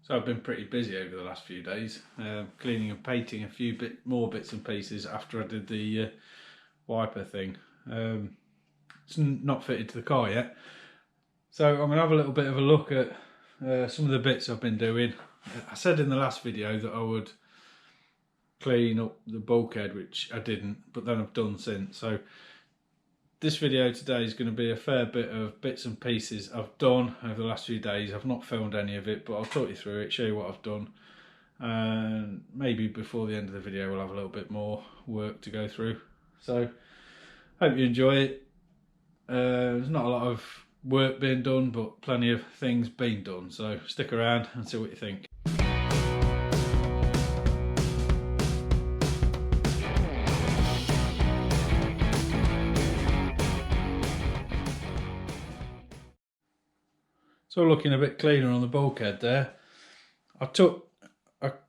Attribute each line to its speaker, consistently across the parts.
Speaker 1: So I've been pretty busy over the last few days, cleaning and painting a few more bits and pieces after I did the wiper thing. It's not fitted to the car yet, so I'm going to have a little bit of a look at some of the bits I've been doing. I said in the last video that I would clean up the bulkhead, which I didn't, but then I've done since. So this video today is going to be a fair bit of bits and pieces I've done over the last few days. I've not filmed any of it, but I'll talk you through it, show you what I've done, and maybe before the end of the video we'll have a little bit more work to go through. So hope you enjoy it. There's not a lot of work being done, but plenty of things being done, so stick around and see what you think. So looking a bit cleaner on the bulkhead there. I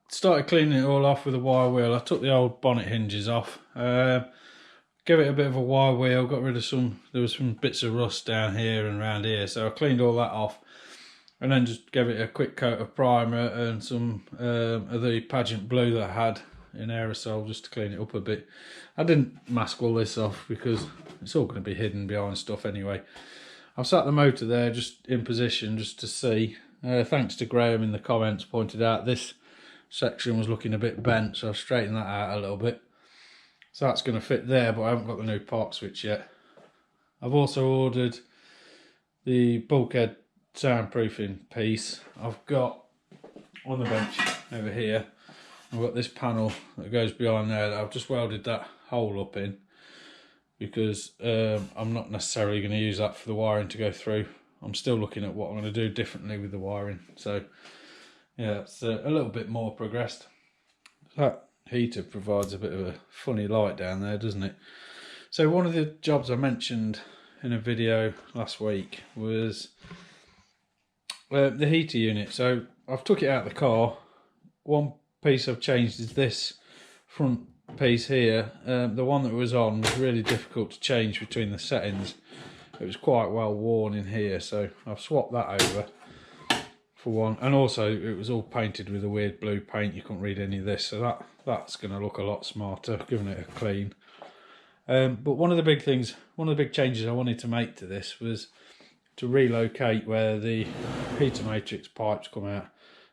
Speaker 1: started cleaning it all off with a wire wheel. I took the old bonnet hinges off, gave it a bit of a wire wheel, got rid of there was some bits of rust down here and around here, so I cleaned all that off and then just gave it a quick coat of primer and some of the Pageant blue that I had in aerosol just to clean it up a bit. I didn't mask all this off because it's all going to be hidden behind stuff anyway. I've sat the motor there just in position just to see. Thanks to Graham in the comments pointed out this section was looking a bit bent, so I've straightened that out a little bit. So that's going to fit there, but I haven't got the new park switch yet. I've also ordered the bulkhead soundproofing piece. I've got on the bench over here, I've got this panel that goes behind there that I've just welded that hole up in, because I'm not necessarily going to use that for the wiring to go through. I'm still looking at what I'm going to do differently with the wiring. So yeah, it's a little bit more progressed. That heater provides a bit of a funny light down there, doesn't it? So one of the jobs I mentioned in a video last week was the heater unit. So I've took it out of the car. One piece I've changed is this front piece here. The one that was on was really difficult to change between the settings. It was quite well worn in here, so I've swapped that over for one, and also it was all painted with a weird blue paint. You couldn't read any of this, so that's going to look a lot smarter giving it a clean. But one of the big changes I wanted to make to this was to relocate where the heater matrix pipes come out.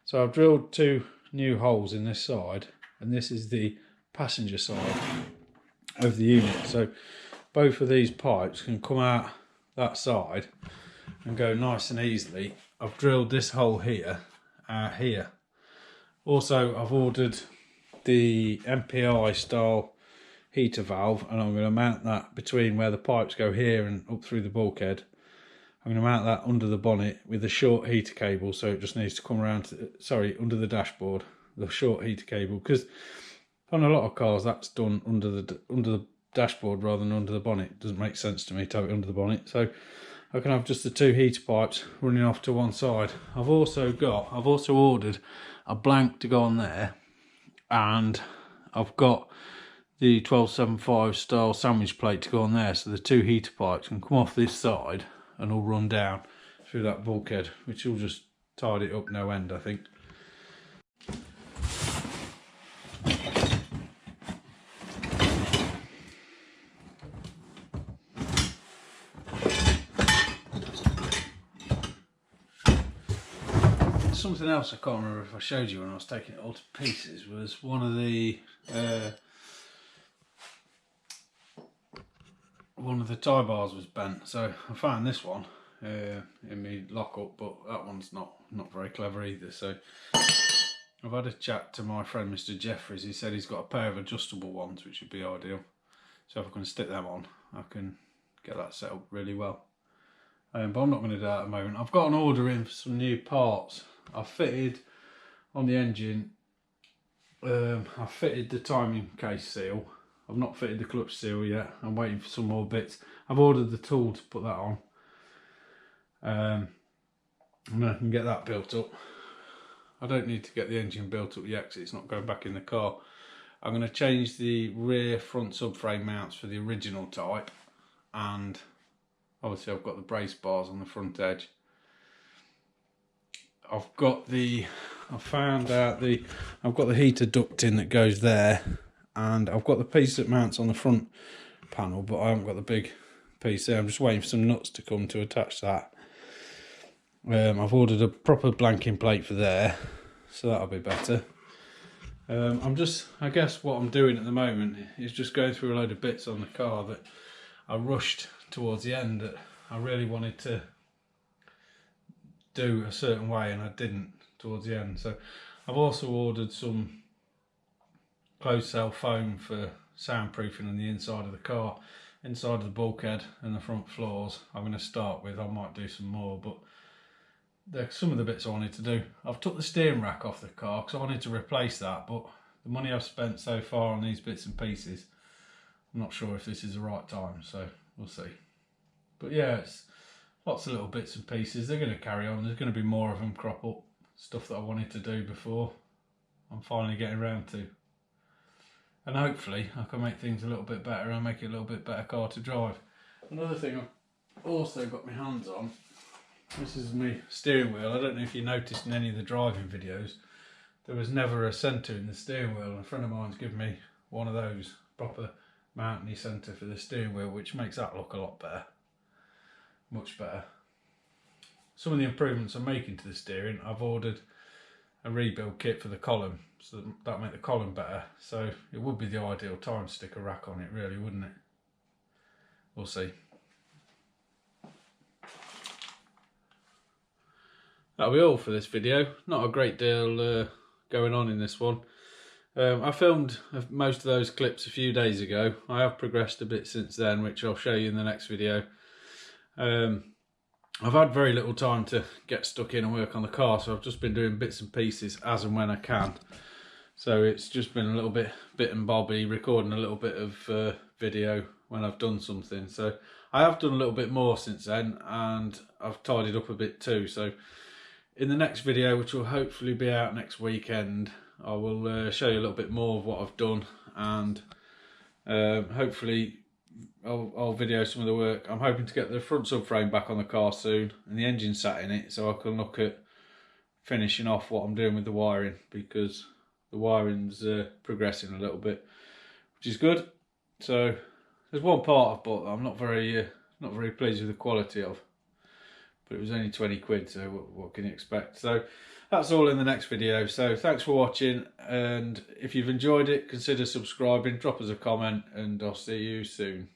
Speaker 1: So I've drilled two new holes in this side, and this is the passenger side of the unit, so both of these pipes can come out that side and go nice and easily. I've drilled this hole here, here. Also I've ordered the MPI style heater valve, and I'm going to mount that between where the pipes go here and up through the bulkhead. I'm going to mount that under the bonnet with a short heater cable, so it just needs to come around to, under the dashboard, the short heater cable, because on a lot of cars that's done under the dashboard rather than under the bonnet. It doesn't make sense to me to have it under the bonnet, so I can have just the two heater pipes running off to one side. I've also ordered a blank to go on there, and I've got the 1275 style sandwich plate to go on there, so the two heater pipes can come off this side and all run down through that bulkhead, which will just tidy it up no end, I think. Something else I can't remember if I showed you when I was taking it all to pieces was one of the tie bars was bent, so I found this one in my lockup, but that one's not very clever either. So I've had a chat to my friend Mr. Jeffries. He said he's got a pair of adjustable ones which would be ideal, so if I can stick them on I can get that set up really well. But I'm not going to do that at the moment. I've got an order in for some new parts. I've fitted on the engine, I've fitted the timing case seal. I've not fitted the clutch seal yet. I'm waiting for some more bits. I've ordered the tool to put that on, and then I can get that built up. I don't need to get the engine built up yet because it's not going back in the car. I'm going to change the rear front subframe mounts for the original type, and obviously I've got the brace bars on the front edge. I've got the I found out I've got the heater duct in that goes there, and I've got the piece that mounts on the front panel, but I haven't got the big piece there. I'm just waiting for some nuts to come to attach that. I've ordered a proper blanking plate for there, so that'll be better. I guess what I'm doing at the moment is just going through a load of bits on the car that I rushed towards the end, that I really wanted to do a certain way and I didn't towards the end. So I've also ordered some closed cell foam for soundproofing on the inside of the car, inside of the bulkhead and the front floors. I'm going to start with, I might do some more, but there's some of the bits I wanted to do. I've took the steering rack off the car because I wanted to replace that, but the money I've spent so far on these bits and pieces, I'm not sure if this is the right time, so we'll see. But yeah, it's lots of little bits and pieces. They're going to carry on. There's going to be more of them crop up. Stuff that I wanted to do before, I'm finally getting around to. And hopefully I can make things a little bit better and make it a little bit better car to drive. Another thing I've also got my hands on, this is my steering wheel. I don't know if you noticed in any of the driving videos, there was never a centre in the steering wheel, and a friend of mine's given me one of those, proper mountain centre for the steering wheel, which makes that look a lot better, much better. Some of the improvements I'm making to the steering, I've ordered a rebuild kit for the column, so that'll make the column better. So it would be the ideal time to stick a rack on it, really, wouldn't it? We'll see. That'll be all for this video. Not a great deal going on in this one. I filmed most of those clips a few days ago. I have progressed a bit since then, which I'll show you in the next video. I've had very little time to get stuck in and work on the car, so I've just been doing bits and pieces as and when I can. So it's just been a little bit and bobby, recording a little bit of video when I've done something. So I have done a little bit more since then, and I've tidied up a bit too. So in the next video, which will hopefully be out next weekend, I will show you a little bit more of what I've done, and hopefully I'll video some of the work. I'm hoping to get the front subframe back on the car soon and the engine sat in it, so I can look at finishing off what I'm doing with the wiring, because the wiring's progressing a little bit, which is good. So there's one part I've bought that I'm not very pleased with the quality of, but it was only 20 quid, so what can you expect? So that's all in the next video. So thanks for watching, and if you've enjoyed it, consider subscribing, drop us a comment, and I'll see you soon.